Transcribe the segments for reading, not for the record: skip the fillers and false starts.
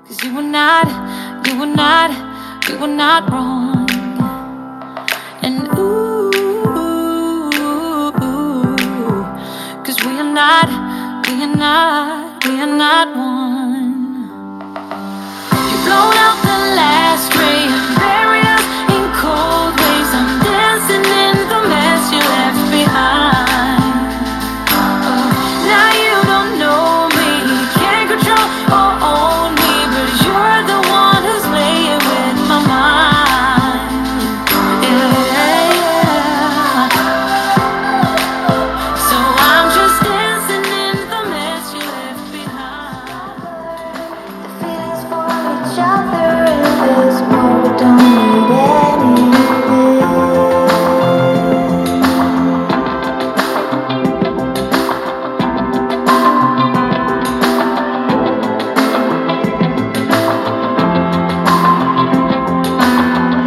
'Cause you were not wrong. And ooh, 'cause we are not one. You've blown out the last ray and buried us in cold waves. I'm dancing in the mess you left behind. Oh, now you don't know me, can't control or own me, but you're the one who's playing with my mind. Yeah. So I'm just dancing in the mess you left behind. The feelings for each other, if there's more, we don't need anything.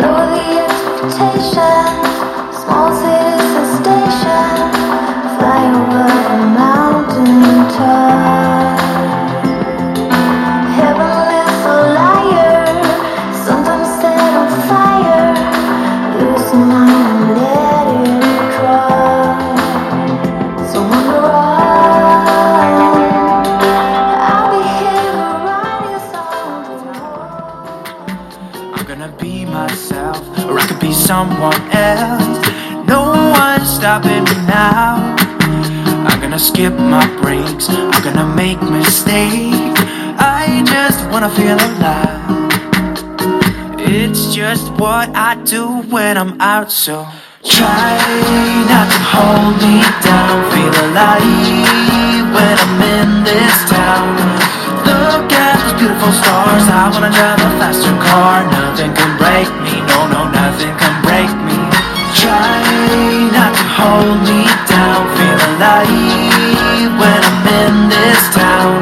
Lower the expectations, small cities and stations, fly over the mountain top. Heavenless a liar, sometimes set on fire, lose your mind and let it drop. So on the run, I'll be here to write your song to roll. I'm gonna be myself, or I could be someone else. No one's stopping me now. I'm gonna skip my breaks, I'm gonna make mistakes. I just wanna feel alive. It's just what I do when I'm out, so try not to hold me down. Feel alive when I'm in this town. Look at those beautiful stars, I wanna drive a faster car. Nothing can break me, no, nothing can break me. Try not to hold me down. Feel alive when I'm in this town.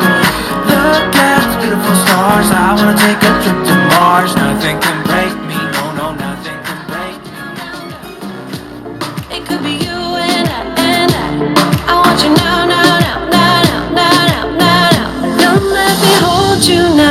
Look at those beautiful stars, I wanna take a trip to Mars. Nothing can break me, no, nothing can break me. It could be you and I want you now, now, now, now, now, now, now, now. Don't let me hold you now.